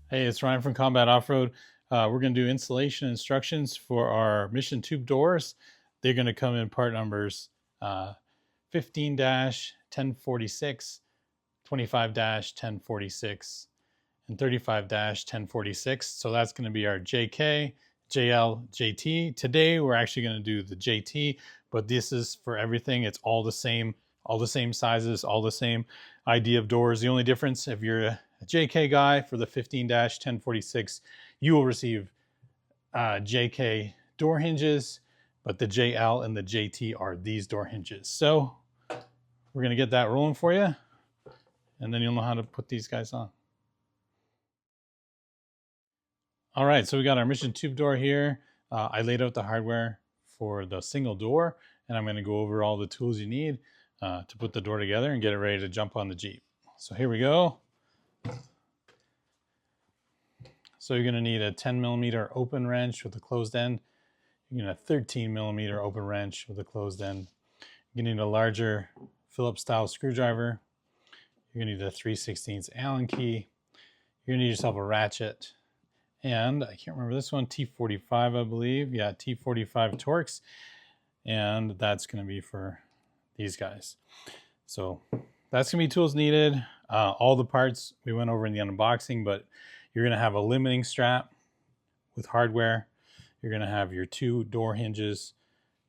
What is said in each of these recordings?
Hey, it's Ryan from Combat Off-Road. We're going to do installation instructions for our Mission Tube doors. They're going to come in part numbers 15-1046, 25-1046, and 35-1046. So that's going to be our JK, JL, JT. Today we're actually going to do the JT, but this is for everything. It's all the same sizes, all the same idea of doors. The only difference, if you're a JK guy for the 15-1046, you will receive JK door hinges, but the JL and the JT are these door hinges. So we're going to get that rolling for you, and then you'll know how to put these guys on. All right, so we got our Mission Tube door here. I laid out the hardware for the single door, and I'm going to go over all the tools you need to put the door together and get it ready to jump on the Jeep. So here we go. So you're going to need a 10mm open wrench with a closed end. You're going to need a 13mm open wrench with a closed end. You're going to need a larger Phillips style screwdriver. You're going to need a 3/16 Allen key. You're going to need yourself a ratchet. And I can't remember this one, T45, I believe. Yeah, T45 Torx. And that's going to be for these guys. So that's going to be tools needed. All the parts we went over in the unboxing, but you're going to have a limiting strap with hardware. You're going to have your 2 door hinges.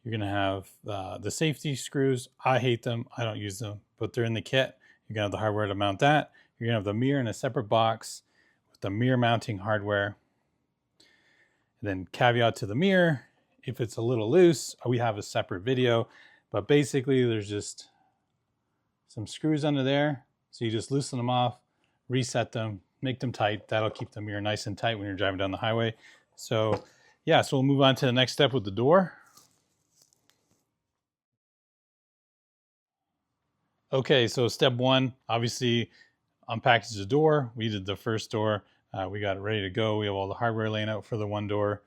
You're going to have the safety screws. I hate them. I don't use them, but they're in the kit. You're going to have the hardware to mount that. You're going to have the mirror in a separate box with the mirror mounting hardware. And then caveat to the mirror, if it's a little loose, we have a separate video, but basically there's just some screws under there. So you just loosen them off, reset them, make them tight. That'll keep the mirror nice and tight when you're driving down the highway. So yeah, so we'll move on to the next step with the door. Okay, so step 1, obviously unpackage the door. We did the first door. We got it ready to go. We have all the hardware laying out for the one door.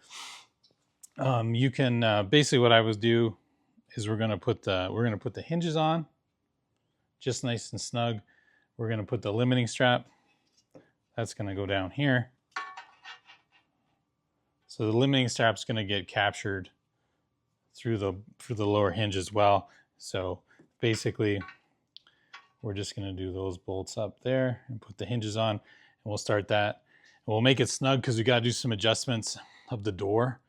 You can basically what I would do is we're gonna put the hinges on, just nice and snug. We're gonna put the limiting strap. That's gonna go down here. So the limiting strap's gonna get captured through the lower hinge as well. So basically, we're just gonna do those bolts up there and put the hinges on, and we'll start that. And we'll make it snug because we gotta do some adjustments of the door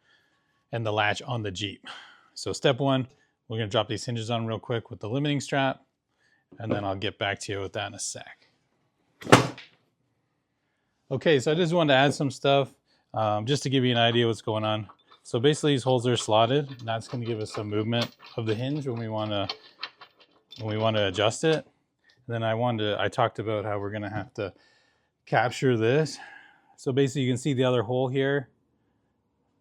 and the latch on the Jeep. So step 1, we're gonna drop these hinges on real quick with the limiting strap, and then I'll get back to you with that in a sec. Okay, so I just wanted to add some stuff just to give you an idea what's going on. So basically these holes are slotted, and that's gonna give us some movement of the hinge when we wanna adjust it. And then I talked about how we're gonna have to capture this. So basically you can see the other hole here,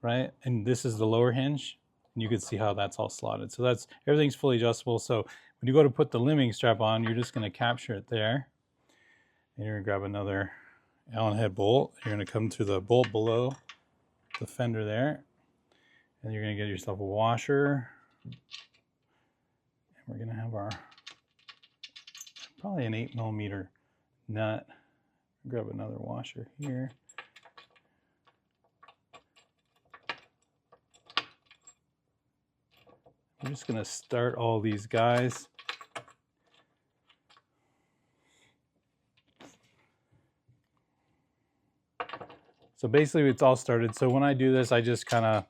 right? And this is the lower hinge. And you can see how that's all slotted. So everything's fully adjustable. So when you go to put the limiting strap on, you're just gonna capture it there. And you're gonna grab another Allen head bolt. You're gonna come to the bolt below the fender there. And you're gonna get yourself a washer. And we're gonna have probably an 8mm nut. Grab another washer here. I'm just gonna start all these guys. So basically it's all started. So when I do this, I just kind of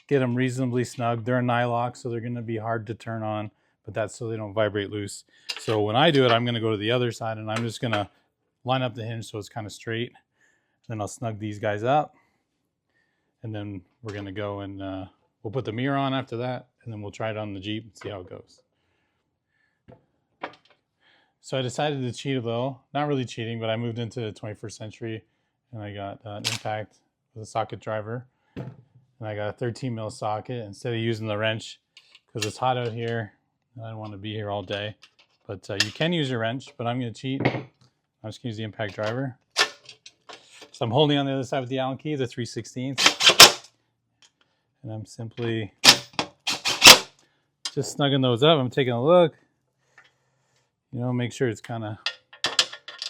get them reasonably snug. They're a nylock, so they're gonna be hard to turn on, but that's so they don't vibrate loose. So when I do it, I'm gonna go to the other side and I'm just gonna line up the hinge so it's kind of straight. Then I'll snug these guys up. And then we're gonna go and we'll put the mirror on after that, and then we'll try it on the Jeep and see how it goes. So I decided to cheat a little, not really cheating, but I moved into the 21st century and I got an impact with a socket driver. And I got a 13mm socket instead of using the wrench because it's hot out here and I don't want to be here all day. But you can use your wrench, but I'm gonna cheat. I'm just gonna use the impact driver. So I'm holding on the other side with the Allen key, the 3/16. And I'm simply just snugging those up. I'm taking a look, make sure it's kind of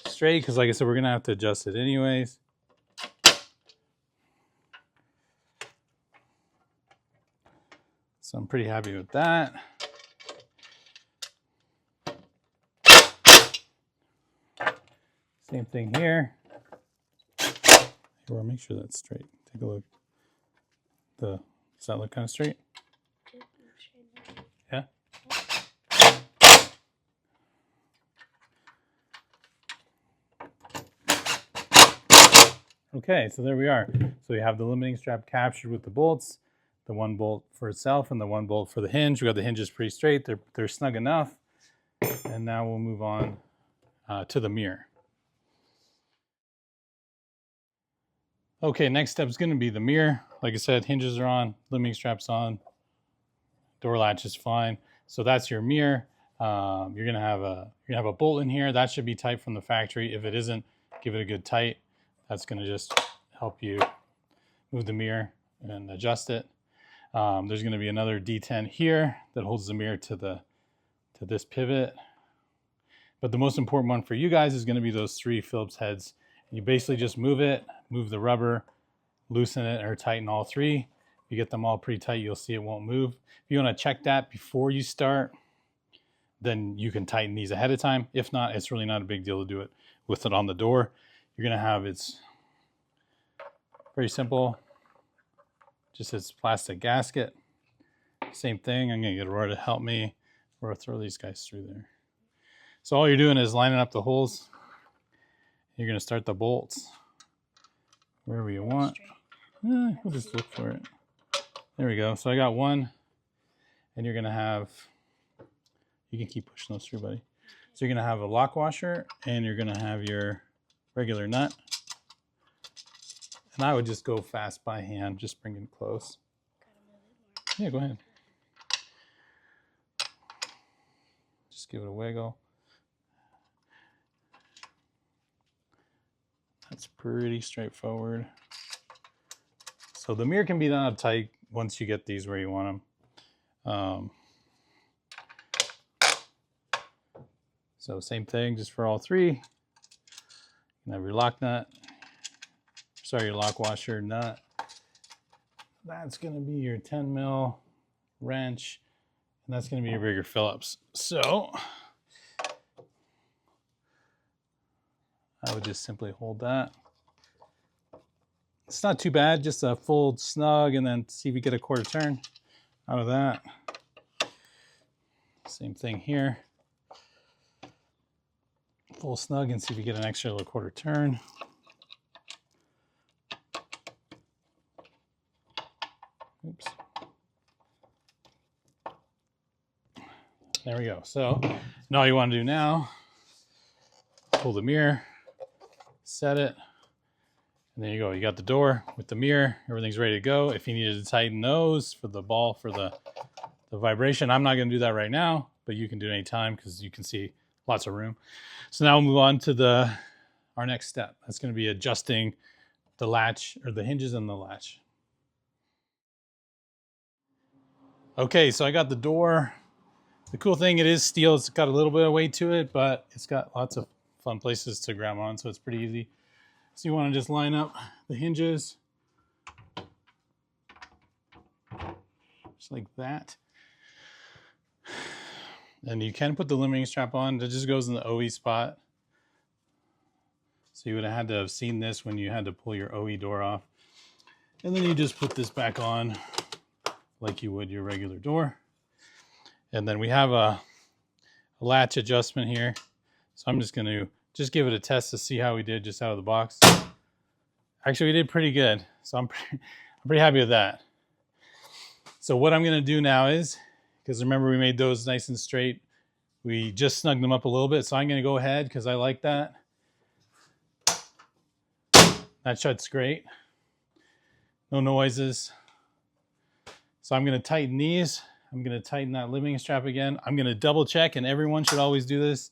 straight, because like I said, we're gonna have to adjust it anyways. So I'm pretty happy with that. Same thing here. Well, make sure that's straight. Take a look. Does that look kind of straight? Yeah. Okay, so there we are. So we have the limiting strap captured with the bolts, the one bolt for itself and the one bolt for the hinge. We got the hinges pretty straight. They're snug enough. And now we'll move on to the mirror. Okay, next step is going to be the mirror. Like I said, hinges are on, limiting straps on, door latch is fine. So that's your mirror. You're gonna have a bolt in here that should be tight from the factory. If it isn't, give it a good tight. That's gonna just help you move the mirror and adjust it. There's gonna be another D10 here that holds the mirror to this pivot. But the most important one for you guys is gonna be those 3 Phillips heads. You basically just move it, move the rubber, loosen it or tighten all 3. If you get them all pretty tight, you'll see it won't move. If you want to check that before you start, then you can tighten these ahead of time. If not, it's really not a big deal to do it with it on the door. You're going to have, it's very simple, just this plastic gasket. Same thing, I'm going to get Roy to help me. Or throw these guys through there. So all you're doing is lining up the holes. You're going to start the bolts wherever you want. We'll just look for it. There we go. So I got one, and you're going to have, you can keep pushing those through, buddy. So you're going to have a lock washer, and you're going to have your regular nut. And I would just go fast by hand, just bring it close. Yeah, go ahead. Just give it a wiggle. That's pretty straightforward. So the mirror can be done up tight once you get these where you want them. So same thing, just for all 3. You can have your lock nut. Sorry, your lock washer nut. That's going to be your 10 mil wrench, and that's going to be your bigger Phillips. So I would just simply hold that. It's not too bad, just a full snug and then see if you get a quarter turn out of that. Same thing here. Full snug and see if you get an extra little quarter turn. Oops. There we go. So now all you want to do now, pull the mirror, set it, and there you go. You got the door with the mirror. Everything's ready to go. If you needed to tighten those for the ball, for the vibration, I'm not going to do that right now, but you can do it anytime because you can see lots of room. So now we'll move on to our next step. That's going to be adjusting the latch, or the hinges and the latch. Okay, so I got the door. The cool thing, it is steel. It's got a little bit of weight to it, but it's got lots of fun places to grab on, so it's pretty easy. So you want to just line up the hinges just like that. And you can put the limiting strap on. It just goes in the OE spot. So you would have had to have seen this when you had to pull your OE door off. And then you just put this back on like you would your regular door. And then we have a latch adjustment here. So I'm just going to just give it a test to see how we did just out of the box. Actually, we did pretty good. So I'm pretty happy with that. So what I'm going to do now is, because remember we made those nice and straight, we just snugged them up a little bit. So I'm going to go ahead, because I like that. That shuts great. No noises. So I'm going to tighten these. I'm going to tighten that limiting strap again. I'm going to double check, and everyone should always do this.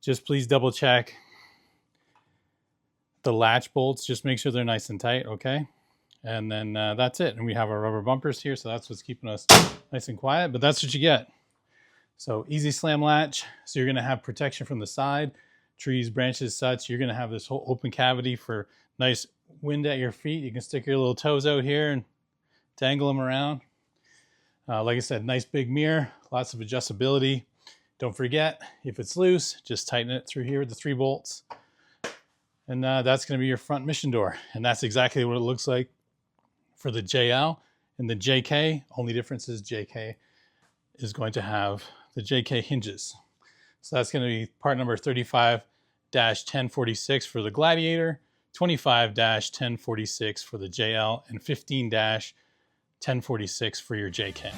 Just please double check the latch bolts. Just make sure they're nice and tight, okay? And then that's it. And we have our rubber bumpers here, so that's what's keeping us nice and quiet, but that's what you get. So easy slam latch. So you're going to have protection from the side, trees, branches, such. You're going to have this whole open cavity for nice wind at your feet. You can stick your little toes out here and dangle them around. Like I said, nice big mirror, lots of adjustability. Don't forget, if it's loose, just tighten it through here with the 3 bolts. And that's going to be your front mission door. And that's exactly what it looks like for the JL and the JK. Only difference is JK is going to have the JK hinges. So that's going to be part number 35-1046 for the Gladiator, 25-1046 for the JL, and 15-1046 for your JK.